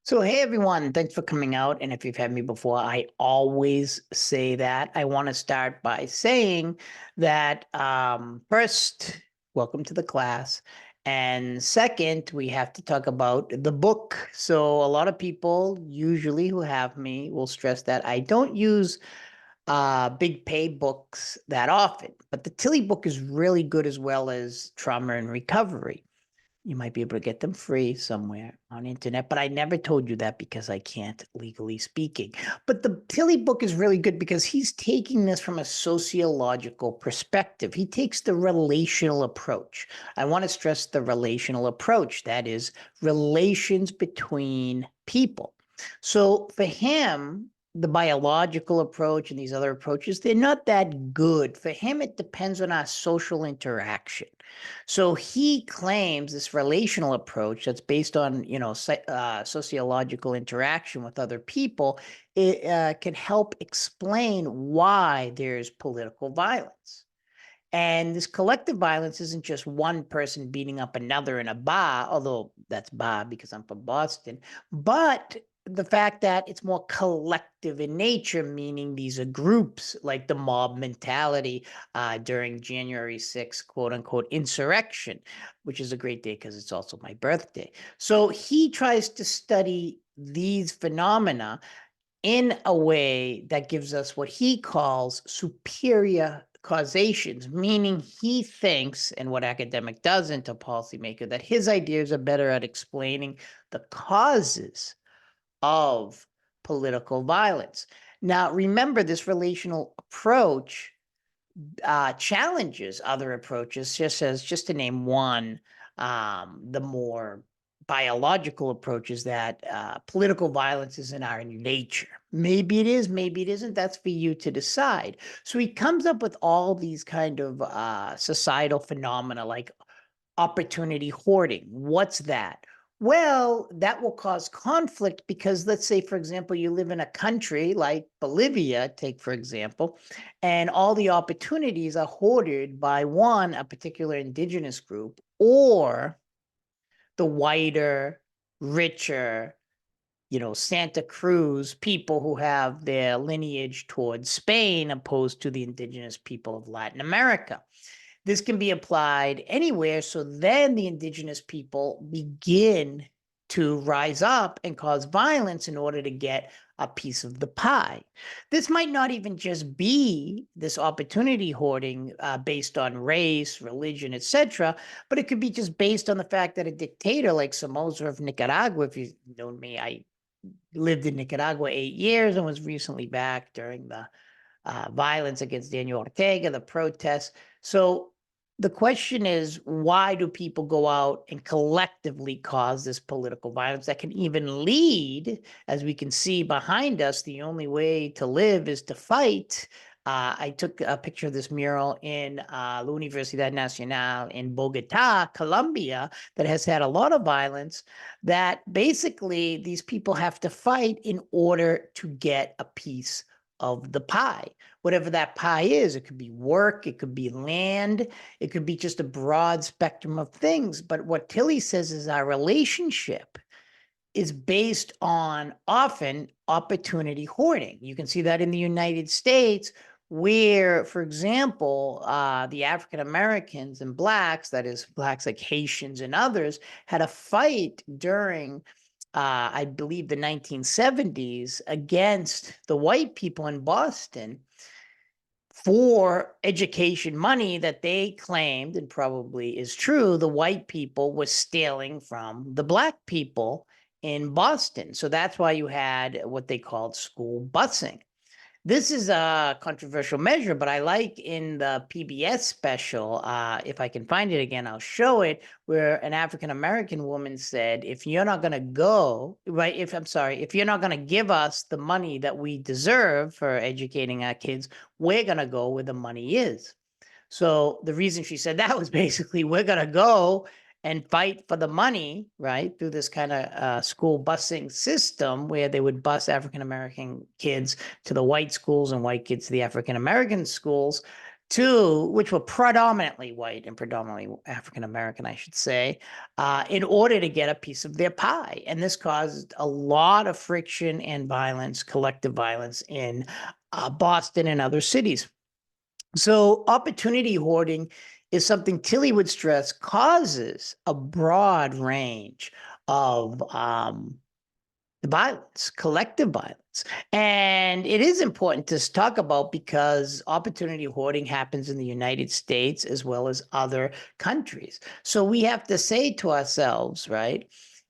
So, hey everyone, thanks for coming out. And if you've had me before, I always say that. I want to start by saying that first, welcome to the class. And second, we have to talk about the book. So, a lot of people usually who have me will stress that I don't use big pay books that often, but the Tilly book is really good as well as Trauma and Recovery. You might be able to get them free somewhere on internet, but I never told you that because I can't legally speaking. But the Tilly book is really good because he's taking this from a sociological perspective. He takes the relational approach. I want to stress the relational approach, that is, relations between people. So for him, the biological approach and these other approaches, they're not that good. For him, it depends on our social interaction. So he claims this relational approach that's based on, sociological interaction with other people, it can help explain why there's political violence. And this collective violence isn't just one person beating up another in a bar, although that's bar because I'm from Boston, but the fact that it's more collective in nature, meaning these are groups like the mob mentality during January 6th, quote unquote, insurrection, which is a great day because it's also my birthday. So he tries to study these phenomena in a way that gives us what he calls superior causations, meaning he thinks, and what academic doesn't, a policymaker, that his ideas are better at explaining the causes of political violence. Now, remember, this relational approach challenges other approaches, just to name one, the more biological approach is that political violence is in our nature. Maybe it is, maybe it isn't. That's for you to decide. So he comes up with all these kind of societal phenomena like opportunity hoarding. What's that? Well, that will cause conflict because let's say, for example, you live in a country like Bolivia, take for example, and all the opportunities are hoarded by one, a particular indigenous group, or the whiter, richer, Santa Cruz people who have their lineage towards Spain opposed to the indigenous people of Latin America. This can be applied anywhere. So then the indigenous people begin to rise up and cause violence in order to get a piece of the pie. This might not even just be this opportunity hoarding based on race, religion, etc., but it could be just based on the fact that a dictator like Somoza of Nicaragua, if you've known me, I lived in Nicaragua 8 years and was recently back during the violence against Daniel Ortega, the protests. So the question is, why do people go out and collectively cause this political violence that can even lead, as we can see behind us, the only way to live is to fight. I took a picture of this mural in La Universidad Nacional in Bogota, Colombia, that has had a lot of violence, that basically these people have to fight in order to get a piece of the pie, whatever that pie is. It could be work, it could be land, it could be just a broad spectrum of things. But what Tilly says is our relationship is based on often opportunity hoarding. You can see that in the United States, where, for example, the African Americans and blacks, that is, blacks like Haitians and others, had a fight during I believe, the 1970s against the white people in Boston for education money that they claimed, and probably is true, the white people was stealing from the black people in Boston. So that's why you had what they called school busing. This is a controversial measure, but I like in the PBS special, if I can find it again, I'll show it, where an African American woman said, if you're not going to go, right, if you're not going to give us the money that we deserve for educating our kids, we're going to go where the money is. So the reason she said that was basically, we're going to go and fight for the money, right, through this kind of school busing system where they would bus African American kids to the white schools and white kids to the African American schools. Two, which were predominantly white and predominantly African American, I should say, in order to get a piece of their pie. And this caused a lot of friction and violence, collective violence in Boston and other cities. So opportunity hoarding is something Tilly would stress causes a broad range of violence, collective violence. And it is important to talk about because opportunity hoarding happens in the United States as well as other countries. So we have to say to ourselves, right?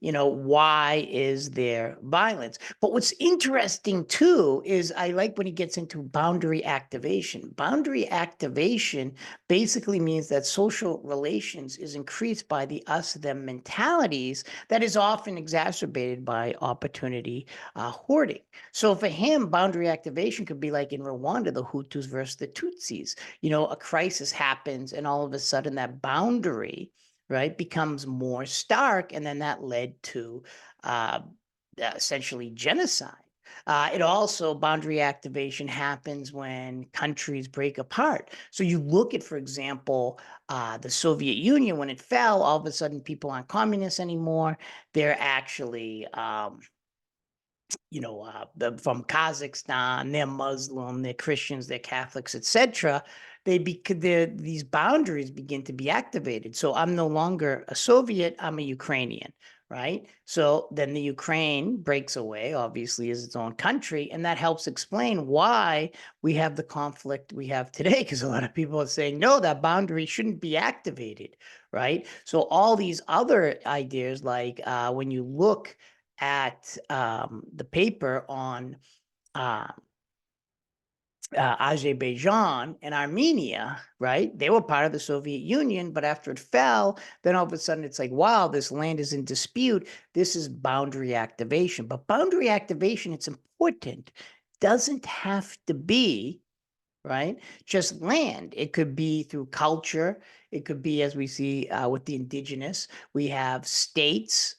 Why is there violence? But what's interesting too is I like when he gets into boundary activation. Boundary activation basically means that social relations is increased by the us them mentalities that is often exacerbated by opportunity hoarding. So for him, boundary activation could be like in Rwanda, the Hutus versus the Tutsis. A crisis happens, and all of a sudden that boundary, right, becomes more stark, and then that led to essentially genocide. It also, boundary activation happens when countries break apart. So you look at, for example, the Soviet Union, when it fell, all of a sudden people aren't communists anymore. They're actually from Kazakhstan, they're Muslim, they're Christians, they're Catholics, etc. These boundaries begin to be activated. So I'm no longer a Soviet, I'm a Ukrainian, right? So then the Ukraine breaks away, obviously, as its own country, and that helps explain why we have the conflict we have today, because a lot of people are saying, no, that boundary shouldn't be activated, right? So all these other ideas, like when you look at the paper on uh, Azerbaijan and Armenia, right? They were part of the Soviet Union, but after it fell, then all of a sudden it's like, wow, this land is in dispute. This is boundary activation. But boundary activation, it's important, doesn't have to be, right, just land. It could be through culture. It could be, as we see with the indigenous, we have states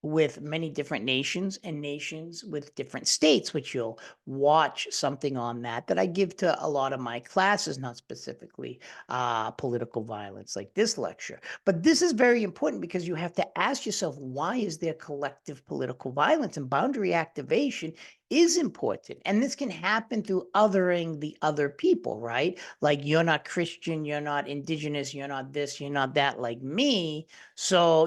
with many different nations and nations with different states, which you'll watch something on that I give to a lot of my classes, not specifically political violence like this lecture. But this is very important because you have to ask yourself, why is there collective political violence? And boundary activation is important. And this can happen through othering the other people, right? Like, you're not Christian, you're not indigenous, you're not this, you're not that like me. So,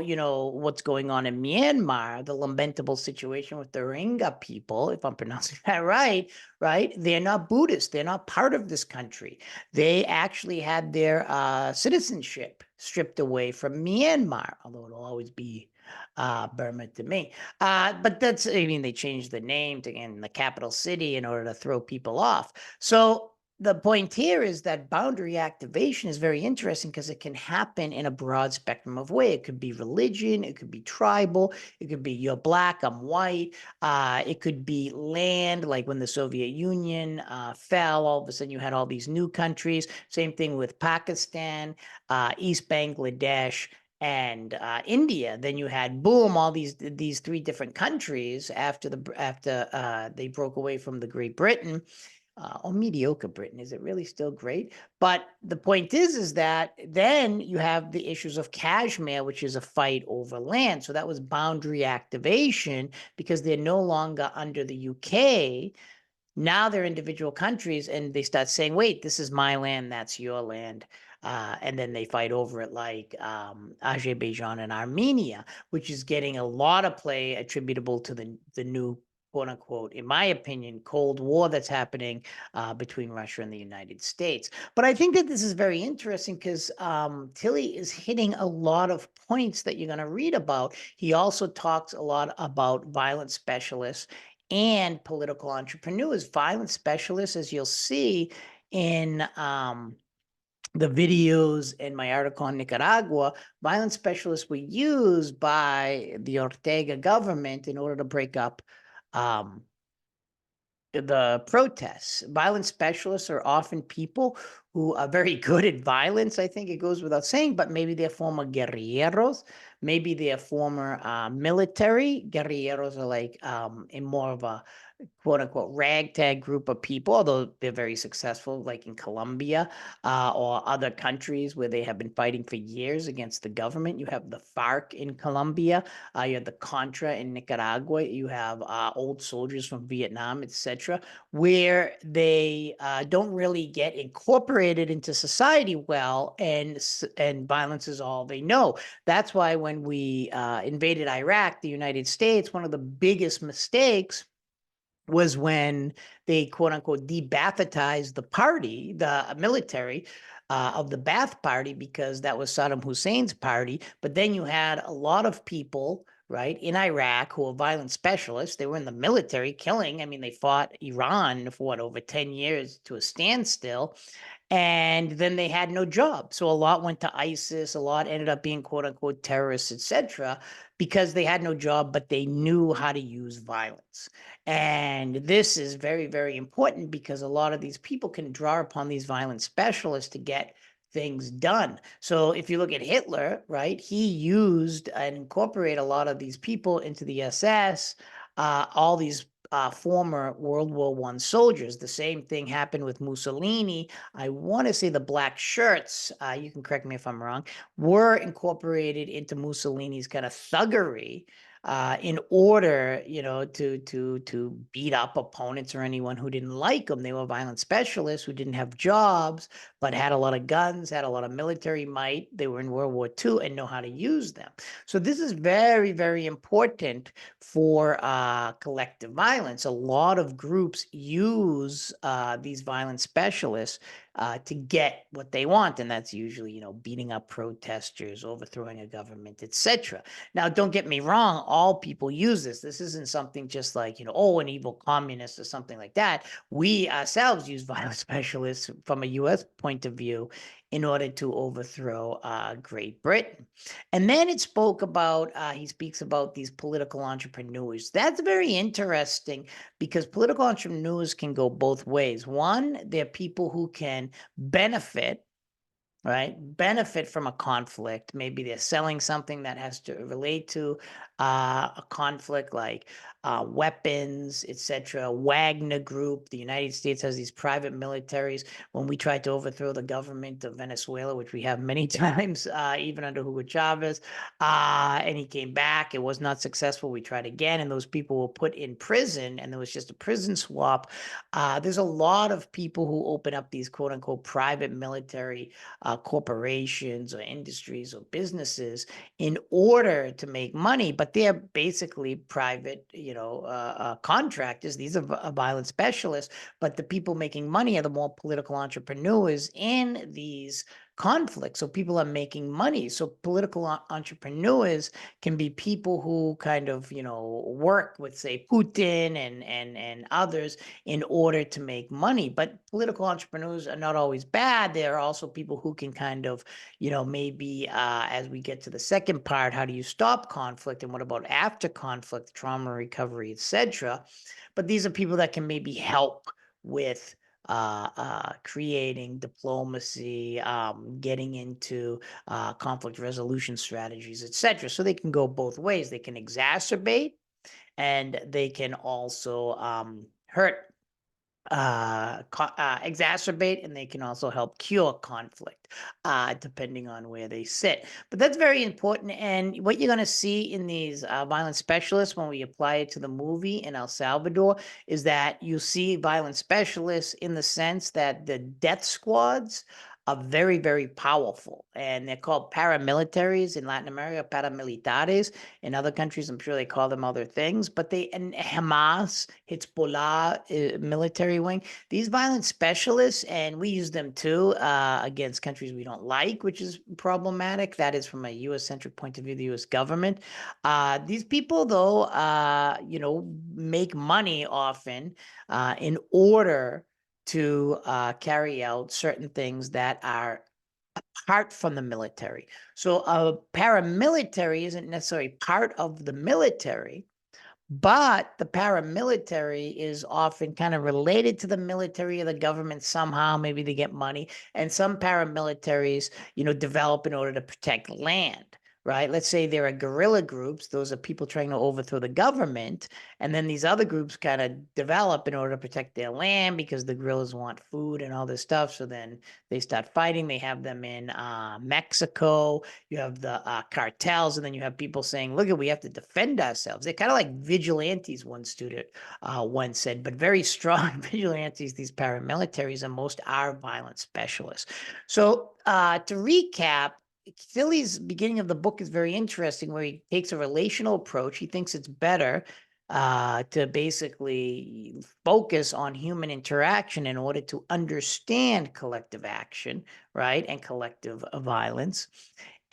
what's going on in Myanmar, the lamentable situation with the Rohingya people, if I'm pronouncing that right, They're not Buddhist. They're not part of this country. They actually had their citizenship stripped away from Myanmar, although it'll always be Burma to me. But they changed the name to in the capital city in order to throw people off. So the point here is that boundary activation is very interesting because it can happen in a broad spectrum of way. It could be religion, it could be tribal, it could be you're black, I'm white. It could be land, like when the Soviet Union fell, all of a sudden you had all these new countries. Same thing with Pakistan, East Bangladesh, and India. Then you had boom, all these three different countries after they broke away from the Great Britain. Or mediocre Britain. Is it really still great? But the point is that then you have the issues of Kashmir, which is a fight over land. So that was boundary activation because they're no longer under the UK. Now they're individual countries, and they start saying, wait, this is my land, that's your land. And then they fight over it, like Azerbaijan and Armenia, which is getting a lot of play attributable to the new, quote unquote, in my opinion, Cold War that's happening between Russia and the United States. But I think that this is very interesting because Tilly is hitting a lot of points that you're going to read about. He also talks a lot about violent specialists and political entrepreneurs, violent specialists, as you'll see in the videos in my article on Nicaragua. Violent specialists were used by the Ortega government in order to break up the protests. Violent specialists are often people who are very good at violence. I think it goes without saying, but maybe they're former guerrilleros, maybe they're former military. Guerrilleros are like in more of a quote unquote ragtag group of people, although they're very successful, like in Colombia or other countries where they have been fighting for years against the government. You have the FARC in Colombia, you have the Contra in Nicaragua, you have old soldiers from Vietnam, etc., where they don't really get incorporated into society well, and violence is all they know. That's why when we invaded Iraq, the United States, one of the biggest mistakes was when they quote unquote debathitized the party, the military of the Ba'ath Party, because that was Saddam Hussein's party. But then you had a lot of people, right, in Iraq who were violent specialists. They were in the military killing. I mean, they fought Iran for what, over 10 years to a standstill. And then they had no job. So a lot went to ISIS, a lot ended up being quote unquote terrorists, etc., because they had no job, but they knew how to use violence. And this is very, very important because a lot of these people can draw upon these violent specialists to get things done. So if you look at Hitler, right, he used and incorporated a lot of these people into the SS, all these former World War I soldiers. The same thing happened with Mussolini. I want to say the black shirts, you can correct me if I'm wrong, were incorporated into Mussolini's kind of thuggery in order, to beat up opponents or anyone who didn't like them. They were violent specialists who didn't have jobs, but had a lot of guns, had a lot of military might. They were in World War II and know how to use them. So this is very, very important for collective violence. A lot of groups use these violent specialists to get what they want, and that's usually, beating up protesters, overthrowing a government, etc. Now, don't get me wrong, all people use this. This isn't something just like, an evil communist or something like that. We ourselves use violent specialists from a U.S. point of view in order to overthrow Great Britain. And then he speaks about these political entrepreneurs. That's very interesting because political entrepreneurs can go both ways. One, they're people who can benefit, right? Benefit from a conflict. Maybe they're selling something that has to relate to a conflict, like weapons, etc. Wagner Group. The United States has these private militaries. When we tried to overthrow the government of Venezuela, which we have many times, even under Hugo Chavez, and he came back, it was not successful. We tried again, and those people were put in prison, and there was just a prison swap. There's a lot of people who open up these quote unquote private military corporations or industries or businesses in order to make money, but they're basically private, contractors. These are violent specialists, but the people making money are the more political entrepreneurs in these conflicts. So people are making money. So political entrepreneurs can be people who kind of, work with, say, Putin and others in order to make money. But political entrepreneurs are not always bad. There are also people who can kind of, maybe as we get to the second part, how do you stop conflict and what about after conflict, trauma recovery, etc. But these are people that can maybe help with creating diplomacy, getting into conflict resolution strategies, etc. So they can go both ways. They can exacerbate and they can also hurt, exacerbate, and they can also help cure conflict, depending on where they sit. But that's very important. And what you're going to see in these violence specialists when we apply it to the movie in El Salvador is that you see violence specialists in the sense that the death squads are very, very powerful. And they're called paramilitaries in Latin America, paramilitares. In other countries, I'm sure they call them other things, but and Hamas, Hezbollah, military wing, these violent specialists, and we use them too against countries we don't like, which is problematic. That is from a U.S.-centric point of view, the U.S. government. These people, though, make money often in order to carry out certain things that are apart from the military. So a paramilitary isn't necessarily part of the military, But the paramilitary is often kind of related to the military or the government somehow. Maybe they get money. And some paramilitaries, develop in order to protect land, right? Let's say there are guerrilla groups. Those are people trying to overthrow the government. And then these other groups kind of develop in order to protect their land because the guerrillas want food and all this stuff. So then they start fighting. They have them in Mexico. You have the cartels, and then you have people saying, look, we have to defend ourselves. They're kind of like vigilantes, one student once said, but very strong vigilantes, these paramilitaries, and most are violent specialists. So to recap, Philly's beginning of the book is very interesting, where he takes a relational approach. He thinks it's better to basically focus on human interaction in order to understand collective action, right, and collective violence.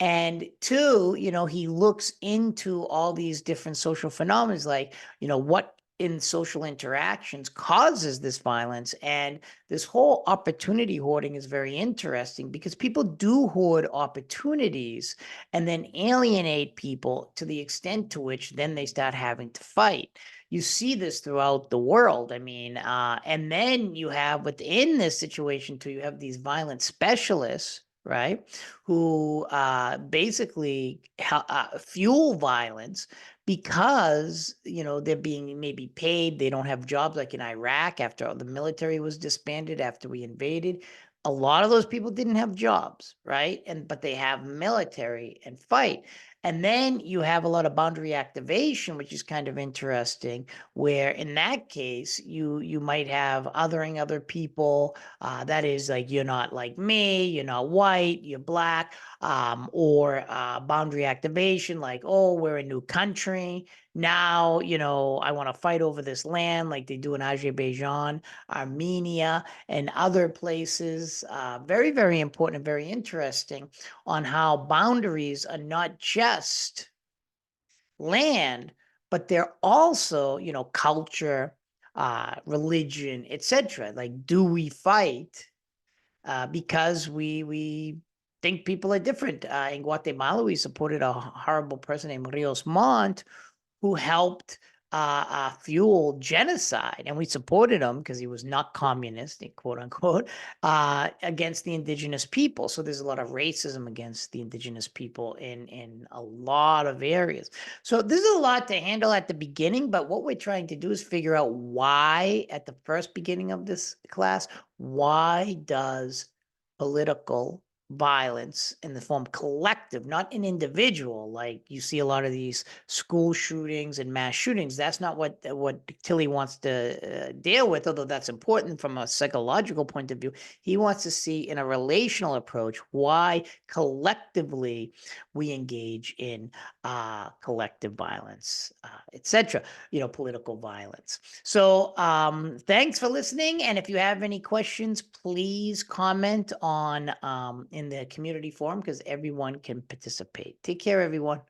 And two, he looks into all these different social phenomena, like, what in social interactions causes this violence. And this whole opportunity hoarding is very interesting because people do hoard opportunities and then alienate people to the extent to which then they start having to fight. You see this throughout the world. I mean, and then you have within this situation too, you have these violent specialists, right, who basically fuel violence because they're being maybe paid. They don't have jobs, like in Iraq after the military was disbanded, after we invaded. A lot of those people didn't have jobs, right? But they have military and fight. And then you have a lot of boundary activation, which is kind of interesting, where in that case you might have othering other people. That is, like, you're not like me, you're not white, you're black, or boundary activation, like, oh, we're a new country. Now, I want to fight over this land, like they do in Azerbaijan, Armenia, and other places. Very, very important and very interesting on how boundaries are not just land, but they're also, culture, religion, etc. Like, do we fight because we think people are different? In Guatemala, we supported a horrible person named Rios Montt, who helped fuel genocide, and we supported him because he was not communist, quote unquote, against the indigenous people. So there's a lot of racism against the indigenous people in a lot of areas. So this is a lot to handle at the beginning, but what we're trying to do is figure out why, at the first beginning of this class, why does political violence in the form collective, not an individual, like you see a lot of these school shootings and mass shootings. That's not what Tilly wants to deal with, although that's important from a psychological point of view. He wants to see in a relational approach why collectively we engage in collective violence, etc., political violence. So thanks for listening. And if you have any questions, please comment on in the community forum, because everyone can participate. Take care, everyone.